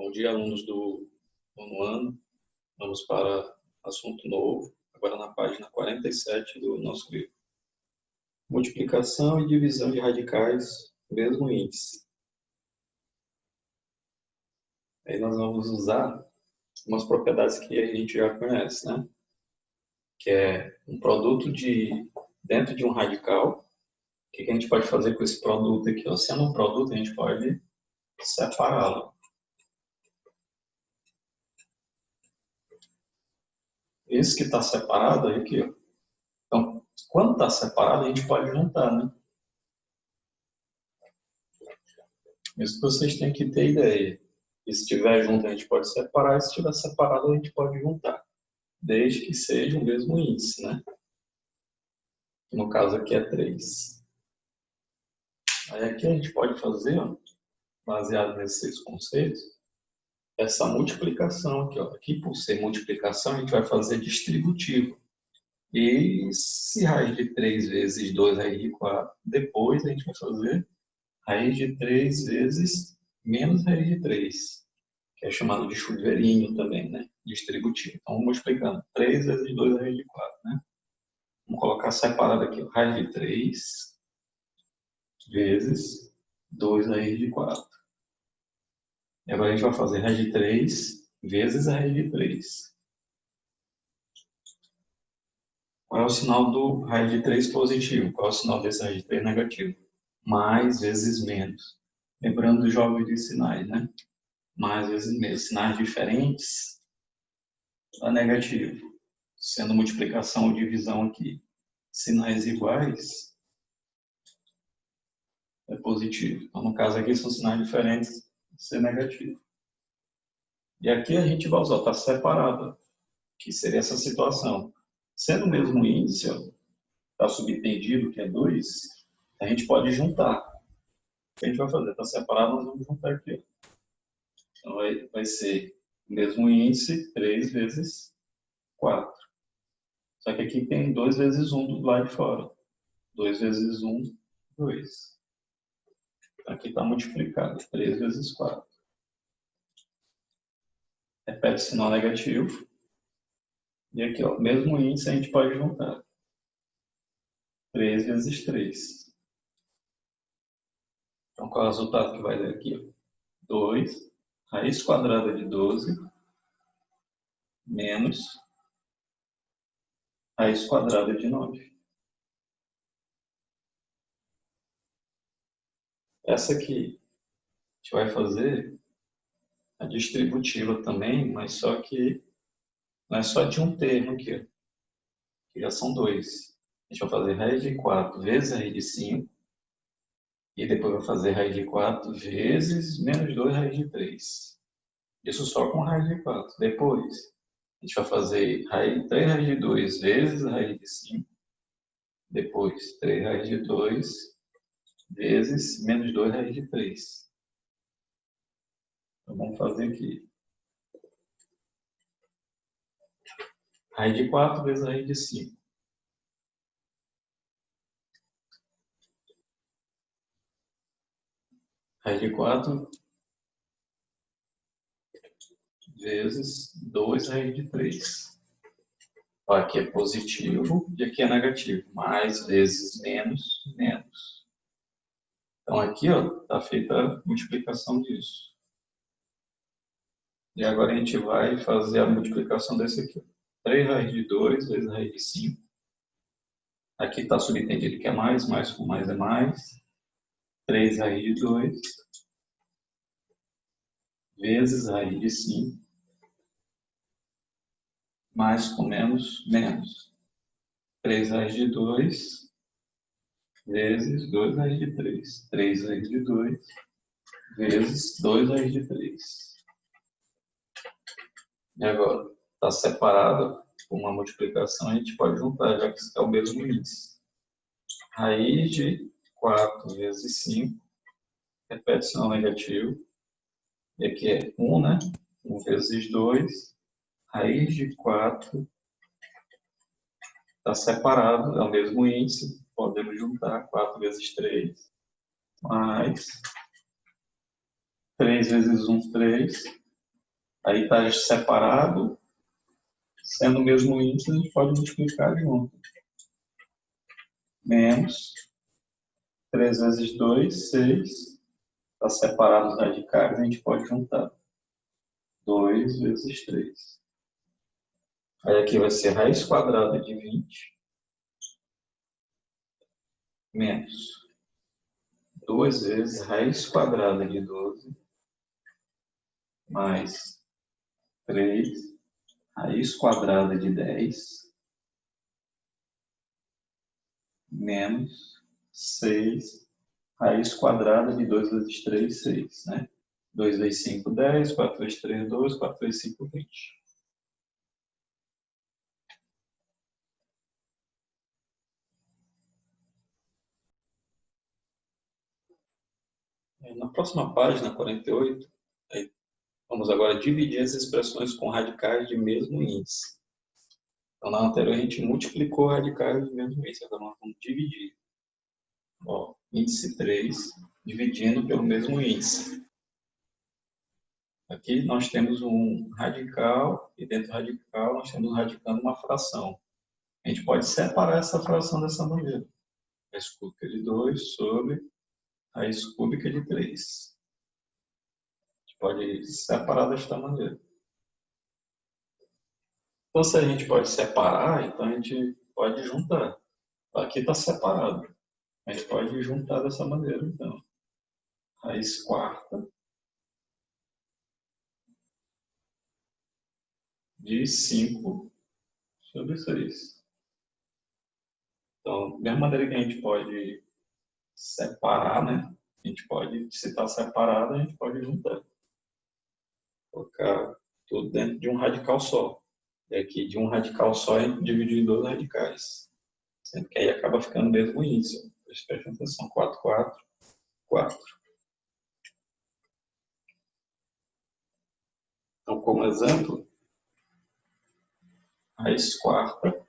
Bom dia, alunos do nono ano. Vamos para assunto novo, agora na página 47 do nosso livro. Multiplicação e divisão de radicais, mesmo índice. Aí nós vamos usar umas propriedades que a gente já conhece, né? Que é um produto dentro de um radical. O que a gente pode fazer com esse produto aqui? Sendo um produto, a gente pode separá-lo. Esse que está separado aqui, ó. Então, quando está separado, a gente pode juntar, né? Isso que vocês têm que ter ideia. E se estiver junto, a gente pode separar. E se estiver separado, a gente pode juntar. Desde que seja o mesmo índice, né? No caso aqui é 3. Aí aqui a gente pode fazer, ó, baseado nesses conceitos, essa multiplicação aqui, ó. Aqui, por ser multiplicação, a gente vai fazer distributivo. E se raiz de 3 vezes 2 raiz de 4, depois a gente vai fazer raiz de 3 vezes menos raiz de 3, que é chamado de chuveirinho também, né? Distributivo. Então, vamos multiplicando 3 vezes 2 raiz de 4, né? Vamos colocar separado aqui, ó, raiz de 3 vezes 2 raiz de 4. E agora a gente vai fazer raiz de 3 vezes a raiz de 3. Qual é o sinal do raiz de 3 positivo? Qual é o sinal desse raiz de 3 negativo? Mais vezes menos. Lembrando dos jogos de sinais, né? Mais vezes menos. Sinais diferentes é negativo. Sendo multiplicação ou divisão aqui. Sinais iguais é positivo. Então, no caso aqui, são sinais diferentes, ser negativo. E aqui a gente vai usar, está separado, que seria essa situação. Sendo o mesmo índice, está subtendido, que é 2, a gente pode juntar. O que a gente vai fazer? Está separado, nós vamos juntar aqui. Então, vai ser o mesmo índice, 3 vezes 4. Só que aqui tem 2 vezes 1 do lado de fora. 2 vezes 1, 2. Aqui está multiplicado, 3 vezes 4. Repete o sinal negativo. E aqui, ó, mesmo índice, a gente pode juntar. 3 vezes 3. Então, qual é o resultado que vai dar aqui? 2, raiz quadrada de 12, menos raiz quadrada de 9. Essa aqui, a gente vai fazer a distributiva também, mas só que não é só de um termo aqui, ó, que já são 2. A gente vai fazer raiz de 4 vezes raiz de 5, e depois vai fazer raiz de 4 vezes menos 2 raiz de 3. Isso só com raiz de 4. Depois, a gente vai fazer 3 raiz de 2 vezes raiz de 5. Depois, 3 raiz de 2 vezes menos 2 raiz de 3. Então, vamos fazer aqui. Raiz de 4 vezes raiz de 5. Raiz de 4 vezes 2 raiz de 3. Aqui é positivo e aqui é negativo. Mais vezes menos, menos. Então, aqui está feita a multiplicação disso. E agora a gente vai fazer a multiplicação desse aqui. 3 raiz de 2 vezes raiz de 5. Aqui está subentendido que é mais com mais é mais. 3 raiz de 2 vezes raiz de 5. Mais com menos, menos. 3 raiz de 2 vezes 2 raiz de 3. 3 raiz de 2 vezes 2 raiz de 3. E agora, está separado com uma multiplicação, a gente pode juntar, já que está o mesmo índice. Raiz de 4 vezes 5, repete o sinal negativo. E aqui é 1, né? 1 vezes 2, raiz de 4, está separado, é o mesmo índice, podemos juntar 4 vezes 3, mais 3 vezes 1, 3, Aí está separado, sendo o mesmo índice, a gente pode multiplicar junto. Menos 3 vezes 2, 6. Está separado os radicais, a gente pode juntar. 2 vezes 3. Aí aqui vai ser raiz quadrada de 20 menos 2 vezes raiz quadrada de 12 mais 3 raiz quadrada de 10 menos 6 raiz quadrada de 2 vezes 3, 6, né? 2 vezes 5, 10, 4 vezes 3, 12, 4 vezes 5, 20. Na próxima página, 48, aí vamos agora dividir as expressões com radicais de mesmo índice. Então, na anterior, a gente multiplicou radicais de mesmo índice, agora nós vamos dividir. Ó, índice 3, dividindo pelo mesmo índice. Aqui nós temos um radical, e dentro do radical nós temos radicando uma fração. A gente pode separar essa fração dessa maneira. Raiz cúbica de 2 sobre raiz cúbica de 3. A gente pode separar desta maneira. Então, se a gente pode separar, então a gente pode juntar. Aqui está separado. A gente pode juntar dessa maneira, então. Raiz quarta de 5 sobre 6. Então, da mesma maneira que a gente pode separar, né? A gente pode, se está separado, a gente pode juntar. Colocar tudo dentro de um radical só. E aqui, de um radical só, a gente divide em 2 radicais. Sendo que aí acaba ficando o mesmo índice. Preste atenção. 4, 4, 4. Então, como exemplo, raiz quarta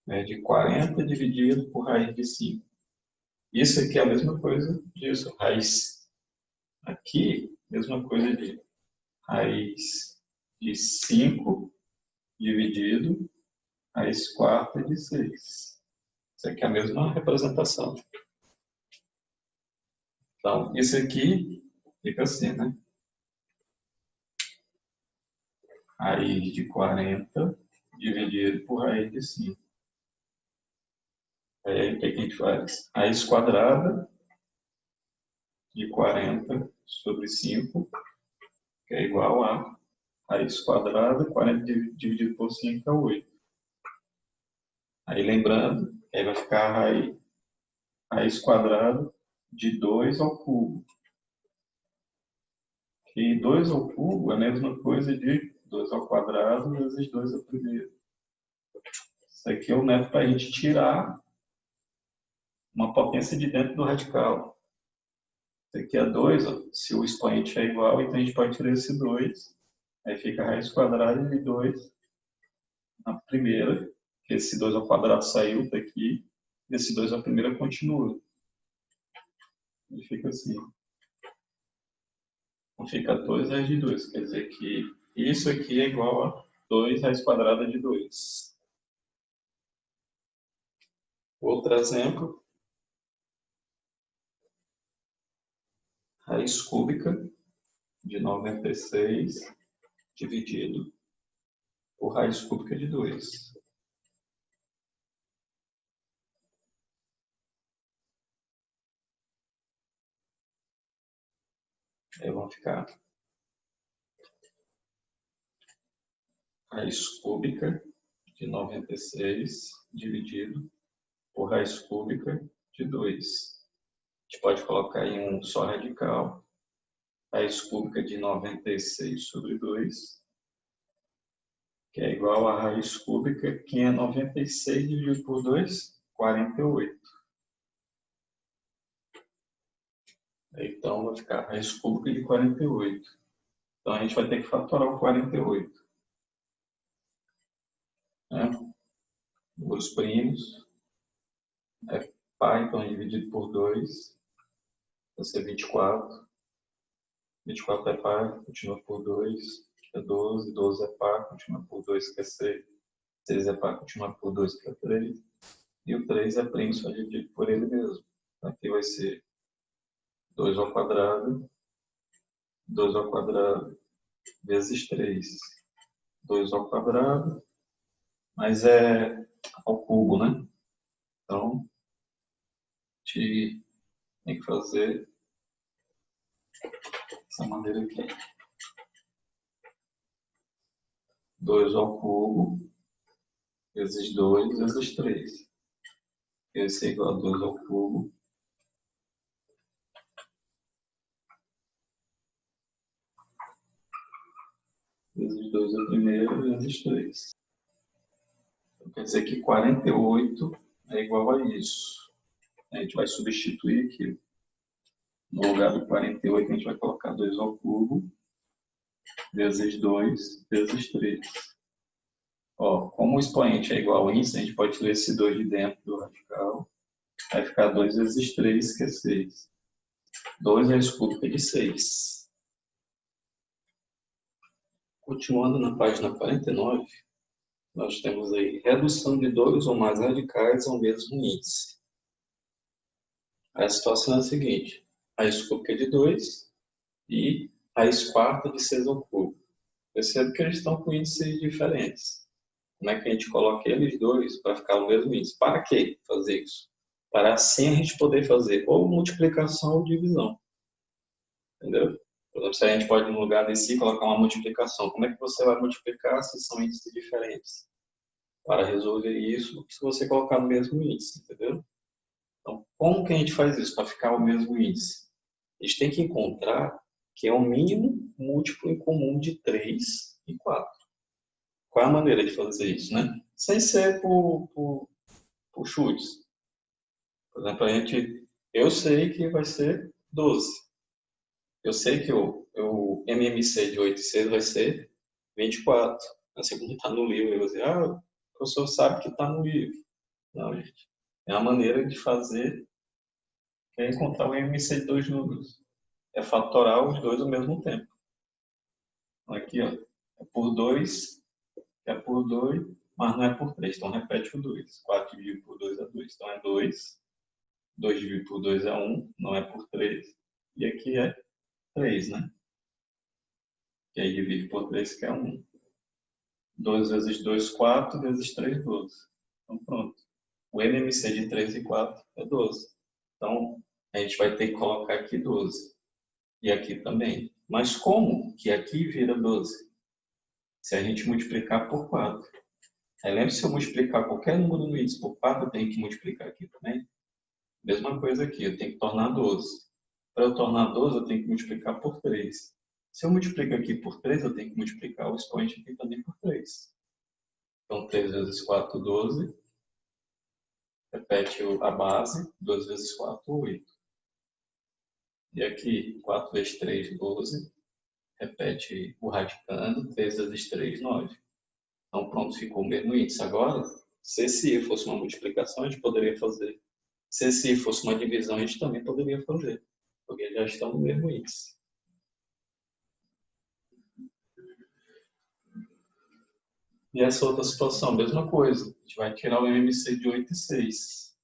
é de 40 dividido por raiz de 5. Isso aqui é a mesma coisa disso. Raiz aqui, mesma coisa de raiz de 5 dividido raiz quarta de 6. Isso aqui é a mesma representação. Então, isso aqui fica assim, né? Raiz de 40 dividido por raiz de 5. Aí, o que a gente faz? Raiz quadrada de 40 sobre 5, que é igual a raiz quadrada, 40 dividido por 5 é 8. Aí, lembrando, aí vai ficar raiz quadrada de 2 ao cubo. E 2 ao cubo é a mesma coisa de 2 ao quadrado vezes 2 ao primeiro. Isso aqui é o método para a gente tirar uma potência de dentro do radical. Isso aqui é 2, se o expoente é igual, então a gente pode tirar esse 2. Aí fica a raiz quadrada de 2 na primeira, que esse 2 ao quadrado saiu daqui, e esse 2 à primeira continua. Ele fica assim. Então fica 2 raiz de 2, quer dizer que isso aqui é igual a 2 raiz quadrada de 2. Outro exemplo, raiz cúbica de 96 dividido por raiz cúbica de 2. Aí vão ficar raiz cúbica de 96 dividido por raiz cúbica de 2. A gente pode colocar em um só radical. Raiz cúbica de 96 sobre 2, que é igual a raiz cúbica, que é 96 dividido por 2, 48. Então, vai ficar raiz cúbica de 48. Então, a gente vai ter que fatorar o 48. Né? Números primos. É π, então, dividido por 2, vai ser 24. 24 é par, continua por 2, que é 12. 12 é par, continua por 2, que é 6. 6 é par, continua por 2, que é 3. E o 3 é primo, só dividido por ele mesmo. Aqui vai ser 2 ao quadrado, 2 ao quadrado, vezes 3. 2 ao quadrado, mas é ao cubo, né? Então, a gente tem que fazer dessa maneira aqui. 2 ao cubo, vezes 2, vezes 3. Esse é igual a 2 ao cubo, vezes 2 ao primeiro, vezes 3. Então, quer dizer que 48 é igual a isso. A gente vai substituir aqui. No lugar do 48, a gente vai colocar 2 ao cubo, vezes 2, vezes 3. Ó, como o expoente é igual a isso, a gente pode tirar esse 2 de dentro do radical. Vai ficar 2 vezes 3, que é 6. 2 vezes cubo, que é de 6. Continuando na página 49, nós temos aí redução de dois ou mais radicais ao mesmo índice. A situação é a seguinte: raiz cúbica de 2 e raiz quarta de 6 ao cubo. Percebe que eles estão com índices diferentes. Como é que a gente coloca eles dois para ficar o mesmo índice? Para que fazer isso? Para assim a gente poder fazer ou multiplicação ou divisão. Entendeu? Por exemplo, se a gente pode, no lugar desse, colocar uma multiplicação. Como é que você vai multiplicar se são índices diferentes? Para resolver isso, se você colocar no mesmo índice, entendeu? Então, como que a gente faz isso para ficar o mesmo índice? A gente tem que encontrar que é o mínimo múltiplo em comum de 3 e 4. Qual é a maneira de fazer isso, né? Sem ser por chutes. Por exemplo, eu sei que vai ser 12. Eu sei que o MMC de 8 e 6 vai ser 24. Assim como está no livro, eu vou dizer, o professor sabe que está no livro. Não, gente. É uma maneira de fazer, é encontrar o MMC de dois números. É fatorar os dois ao mesmo tempo. Então, aqui, ó, é por 2, é por 2, mas não é por 3. Então, repete o 2. 4 dividido por 2 é 2. Então, é 2. 2 dividido por 2 é 1, não é por 3. E aqui é 3, né? Que aí divide por 3, que é 1. 2 vezes 2, 4, vezes 3, 12. Então, pronto. O MMC de 3 e 4 é 12. Então, a gente vai ter que colocar aqui 12. E aqui também. Mas como que aqui vira 12? Se a gente multiplicar por 4. Aí lembre-se, se eu multiplicar qualquer número no índice por 4, eu tenho que multiplicar aqui também. Mesma coisa aqui, eu tenho que tornar 12. Para eu tornar 12, eu tenho que multiplicar por 3. Se eu multiplico aqui por 3, eu tenho que multiplicar o expoente aqui também por 3. Então, 3 vezes 4, 12. Repete a base. 2 vezes 4, 8. E aqui, 4 vezes 3, 12. Repete o radicando. 3 vezes 3, 9. Então, pronto, ficou o mesmo índice. Agora, se esse I fosse uma multiplicação, a gente poderia fazer. Se esse I fosse uma divisão, a gente também poderia fazer. Porque já estão no mesmo índice. E essa outra situação, mesma coisa. A gente vai tirar o MMC de 8 e 6.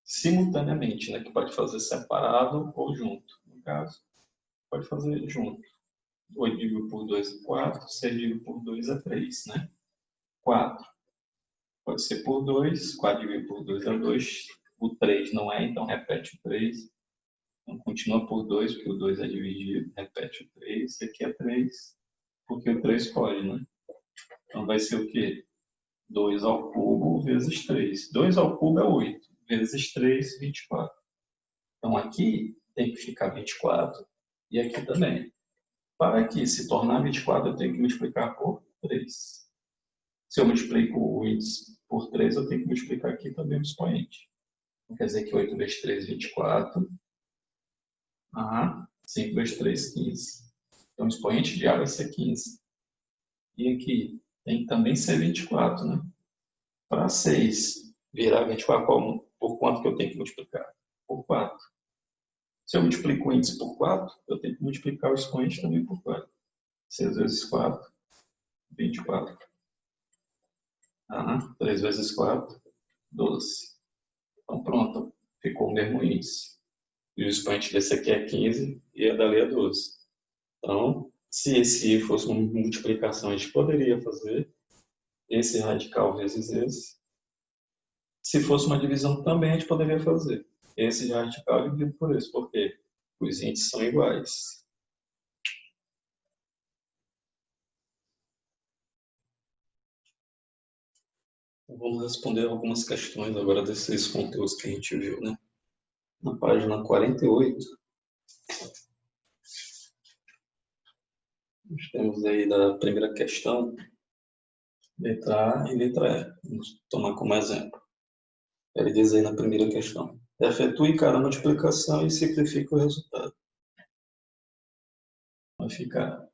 Simultaneamente, né? Que pode fazer separado ou junto. No caso, pode fazer junto. 8 dividido por 2 é 4. 6 dividido por 2 é 3, né? 4. Pode ser por 2. 4 dividido por 2 é 2. O 3 não é, então repete o 3. Então, continua por 2, porque o 2 é dividido. Repete o 3. Esse aqui é 3, porque o 3 pode, né? Então, vai ser o quê? 2 ao cubo vezes 3. 2 ao cubo é 8. Vezes 3, 24. Então, aqui tem que ficar 24. E aqui também. Para aqui se tornar 24, eu tenho que multiplicar por 3. Se eu multiplico o índice por 3, eu tenho que multiplicar aqui também o expoente. Então, quer dizer que 8 vezes 3, 24. 5 vezes 3, 15. Então, o expoente de A vai ser 15. E aqui tem que também ser 24, né? Para 6 virar 24, por quanto que eu tenho que multiplicar? Por 4. Se eu multiplico o índice por 4, eu tenho que multiplicar o expoente também por 4. 6 vezes 4, 24. 3 vezes 4, 12. Então pronto, ficou o mesmo índice. E o expoente desse aqui é 15 e a dali é 12. Então, se esse i fosse uma multiplicação, a gente poderia fazer esse radical vezes esse. Se fosse uma divisão também, a gente poderia fazer esse radical dividido por esse. Por quê? Os índices são iguais. Vamos responder algumas questões agora desses conteúdos que a gente viu, né? Na página 48, nós temos aí da primeira questão, letra A e letra E. Vamos tomar como exemplo. Ele diz aí na primeira questão: efetue cada multiplicação e simplifique o resultado. Vai ficar.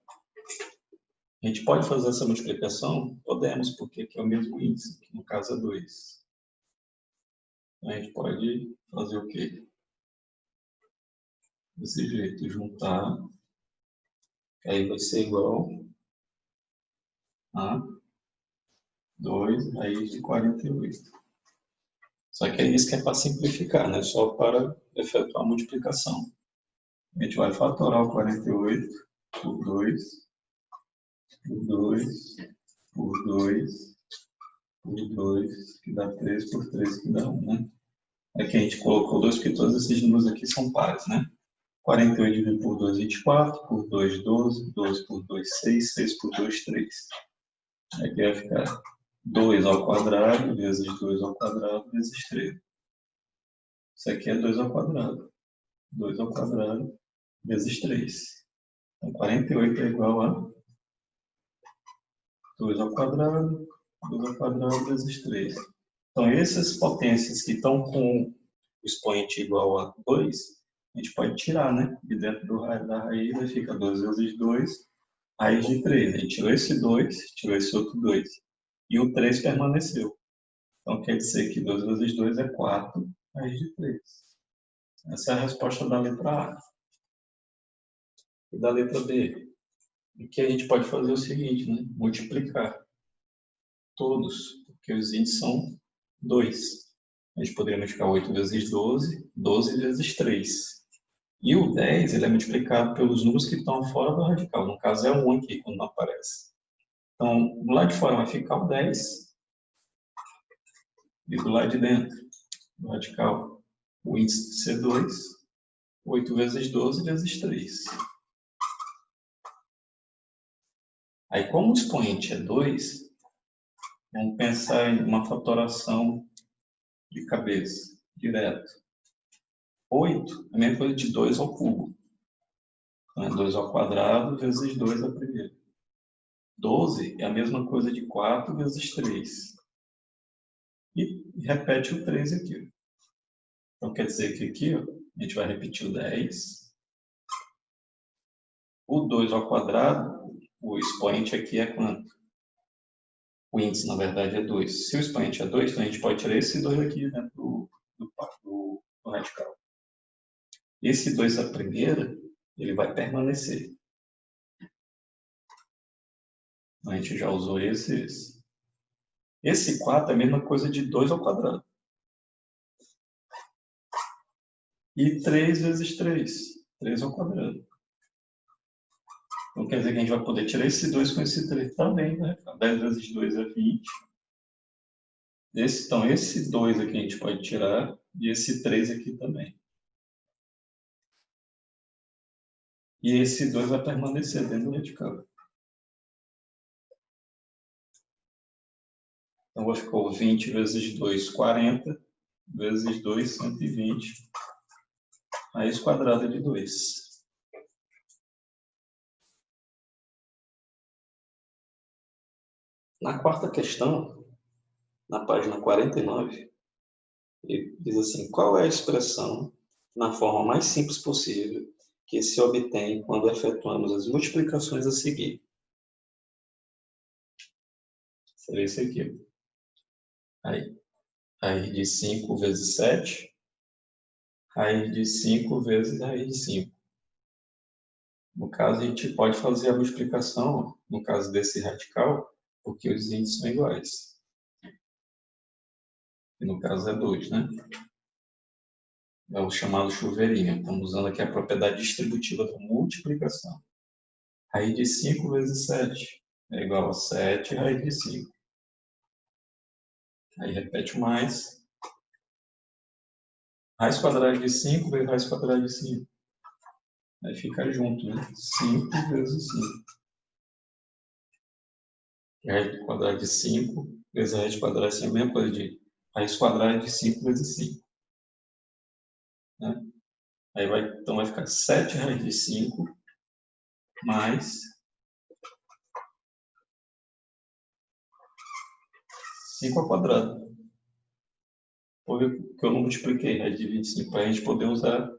A gente pode fazer essa multiplicação? Podemos, porque aqui é o mesmo índice, que no caso é 2. A gente pode fazer o quê? Desse jeito, juntar, aí vai ser igual a 2 raiz de 48. Só que aí isso que é para simplificar, né? Só para efetuar a multiplicação. A gente vai fatorar o 48 por 2, por 2, por 2, por 2, que dá 3, por 3, que dá 1, né? Aqui a gente colocou 2, porque todos esses números aqui são pares, né? 48 dividido por 2, 24, por 2, 12, 12 por 2, 6, 6 por 2, 3. Aqui vai ficar 2 ao quadrado vezes 2 ao quadrado vezes 3. Isso aqui é 2 ao quadrado. 2 ao quadrado vezes 3. Então, 48 é igual a 2 ao quadrado, 2 ao quadrado vezes 3. Então, essas potências que estão com o expoente igual a 2, a gente pode tirar, né? De dentro da raiz, aí fica 2 vezes 2, raiz de 3. A gente tirou esse 2, tirou esse outro 2. E o 3 permaneceu. Então, quer dizer que 2 vezes 2 é 4, raiz de 3. Essa é a resposta da letra A. E da letra B? O que a gente pode fazer é o seguinte, né? Multiplicar todos, porque os índices são 2. A gente poderia multiplicar 8 vezes 12, 12 vezes 3. E o 10 ele é multiplicado pelos números que estão fora do radical. No caso é 1 aqui, quando não aparece. Então, do lado de fora vai ficar o 10. E do lado de dentro, do radical, o índice de ser 2. 8 vezes 12 vezes 3. Aí, como o expoente é 2, vamos pensar em uma fatoração de cabeça, direto. 8 é a mesma coisa de 2 ao cubo. Então, é 2 ao quadrado vezes 2 a primeira. 12 é a mesma coisa de 4 vezes 3. E repete o 3 aqui. Então, quer dizer que aqui ó, a gente vai repetir o 10. O 2 ao quadrado, o expoente aqui é quanto? O índice, na verdade, é 2. Se o expoente é 2, então a gente pode tirar esse 2 aqui dentro do radical. Esse 2 a primeira, ele vai permanecer. Então, a gente já usou esse. Esse 4 é a mesma coisa de 2 ao quadrado. E 3 vezes 3. 3 ao quadrado. Então, quer dizer que a gente vai poder tirar esse 2 com esse 3 também, né? 10 vezes 2 é 20. Então, esse 2 aqui a gente pode tirar. E esse 3 aqui também. E esse 2 vai permanecer dentro do radical. Então, ficou 20 vezes 2, 40. Vezes 2, 120. Raiz quadrada de 2. Na quarta questão, na página 49, ele diz assim: qual é a expressão, na forma mais simples possível, que se obtém quando efetuamos as multiplicações a seguir? Seria isso aqui. Aí de 5 vezes 7, raiz de 5 vezes raiz de 5. No caso, a gente pode fazer a multiplicação, no caso desse radical, porque os índices são iguais. E no caso é 2, né? É o chamado chuveirinho. Estamos usando aqui a propriedade distributiva da multiplicação. Raiz de 5 vezes 7 é igual a 7 raiz de 5. Aí repete mais. Raiz quadrada de 5 vezes raiz quadrada de 5. Aí fica junto, né? 5 vezes 5. Raiz quadrada de 5 vezes raiz quadrada de 5 é a mesma coisa de raiz quadrada de 5 vezes 5. Né? Aí então vai ficar 7 raiz de 5 mais 5 ao quadrado. Porque eu não multipliquei raiz de 25 para a gente poder usar.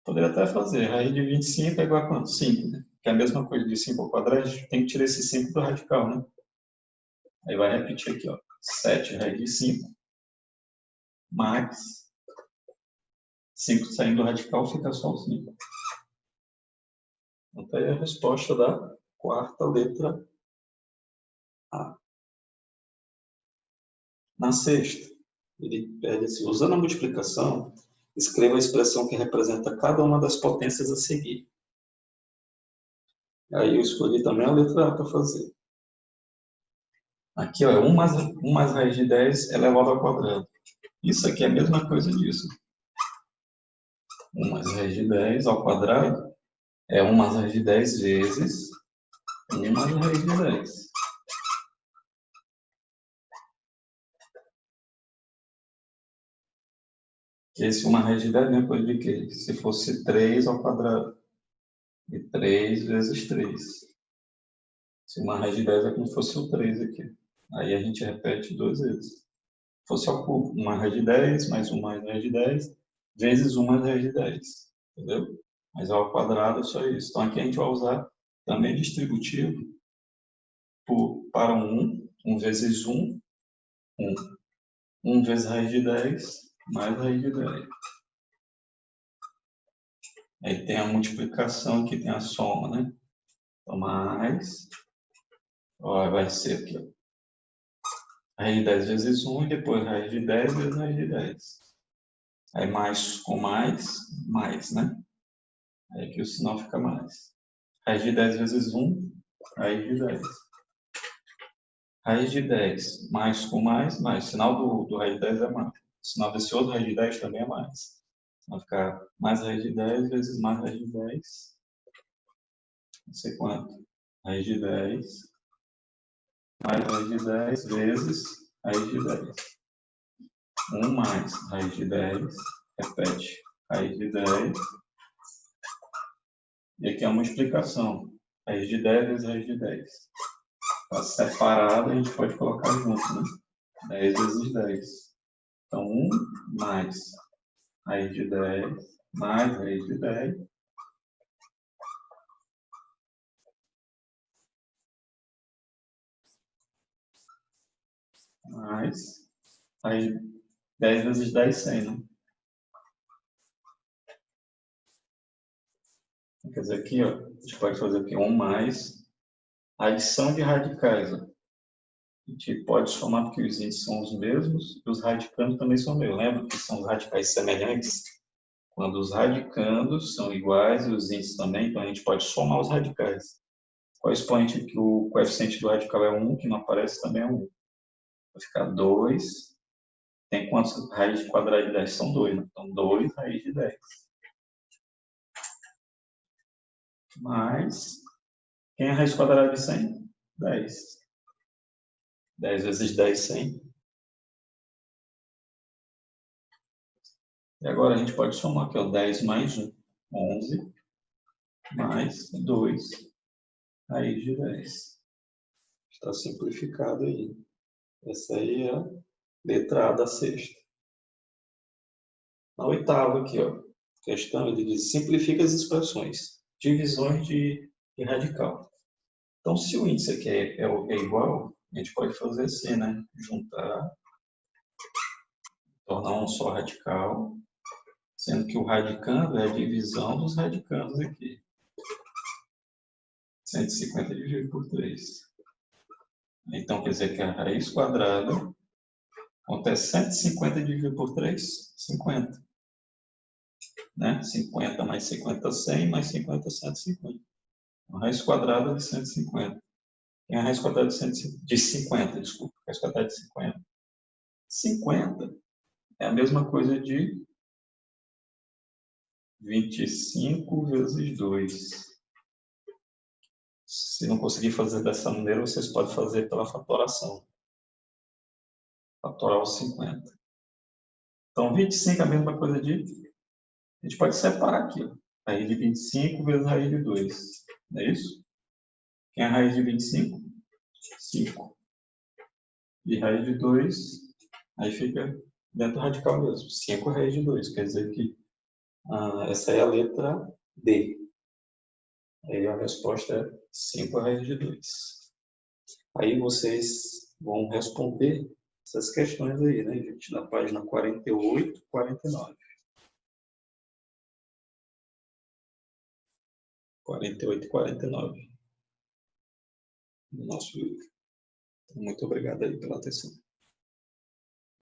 Poderia até fazer. Raiz de 25 é igual a quanto? 5, né? Que é a mesma coisa de 5 ao quadrado, a gente tem que tirar esse 5 do radical, né? Aí vai repetir aqui, ó. 7 raiz de 5 mais 5 saindo do radical, fica só o 5. Então, tá aí a resposta da quarta letra A. Na sexta, ele pede assim, usando a multiplicação, escreva a expressão que representa cada uma das potências a seguir. Aí eu escolhi também a letra A para fazer. Aqui ó, é 1 mais raiz de 10 elevado ao quadrado. Isso aqui é a mesma coisa disso. 1 mais raiz de 10 ao quadrado é 1 mais raiz de 10 vezes 1 mais raiz de 10. Esse 1 mais raiz de 10 é a mesma coisa de quê? Se fosse 3 ao quadrado. E 3 vezes 3. Se 1 mais raiz de 10 é como se fosse o 3 aqui. Aí a gente repete 2 vezes. Se fosse ao cubo, 1 mais raiz de 10 mais 1 mais raiz de 10 vezes 1 mais raiz de 10. Entendeu? Mas ao quadrado é só isso. Então aqui a gente vai usar também distributivo para 1 vezes 1, 1. 1 vezes raiz de 10 mais raiz de 10. Aí tem a multiplicação, aqui tem a soma, né? Então, mais, ó, vai ser aqui, ó. Raiz de 10 vezes 1 e depois raiz de 10 vezes raiz de 10. Aí mais com mais, né? Aí aqui o sinal fica mais. Raiz de 10 vezes 1, raiz de 10. Raiz de 10 mais com mais. O sinal do raiz de 10 é mais. O sinal desse outro raiz de 10 também é mais. Vai ficar mais raiz de 10 vezes mais raiz de 10. Não sei quanto. Raiz de 10 mais raiz de 10 vezes raiz de 10. 1 mais raiz de 10, repete, raiz de 10. E aqui é uma explicação. Raiz de 10 vezes raiz de 10. Está separado, a gente pode colocar junto, né? 10 vezes 10. Então, 1 mais raiz de 10 mais raiz de 10. Mais raiz de 10 vezes 10, 100, né? Quer dizer, aqui, ó, a gente pode fazer aqui 1 mais a adição de radicais. Ó. A gente pode somar porque os índices são os mesmos e os radicandos também são os mesmos. Lembra que são os radicais semelhantes? Quando os radicandos são iguais e os índices também, então a gente pode somar os radicais. Qual expoente que o coeficiente do radical é 1, que não aparece, também é 1. Vai ficar 2. Tem quantos raiz de quadrada de 10? São 2, né? Então 2 raiz de 10. Mais, quem é a raiz quadrada de 100? 10. 10 vezes 10, 100. E agora a gente pode somar aqui, ó, 10 mais 1, 11, mais 2, raiz de 10. Está simplificado aí. Essa aí é a letra A da sexta. Na oitava aqui, ó, questão, ele diz, simplifica as expressões, divisões de radical. Então, se o índice aqui é igual, a gente pode fazer assim, né? Juntar, tornar um só radical, Sendo que o radicando é a divisão dos radicandos aqui. 150 dividido por 3. Então, quer dizer que a raiz quadrada, quanto é 150 dividido por 3? 50. Né? 50 mais 50, 100, mais 50, 150. A raiz quadrada de 150. Tem a raiz quadrada de 50, desculpa. A raiz quadrada de 50. 50 é a mesma coisa de 25 vezes 2. Se não conseguir fazer dessa maneira, vocês podem fazer pela fatoração. Fatorar os 50. Então, 25 é a mesma coisa de... A gente pode separar aqui. Ó. Raiz de 25 vezes raiz de 2. Não é isso? Quem é a raiz de 25? 5. E raiz de 2, aí fica dentro do radical mesmo. 5 raiz de 2. Quer dizer que essa é a letra D. Aí a resposta é 5 raiz de 2. Aí vocês vão responder essas questões aí, né, gente? Na página 48, 49. 48 e 49 do nosso livro. Muito obrigado aí pela atenção.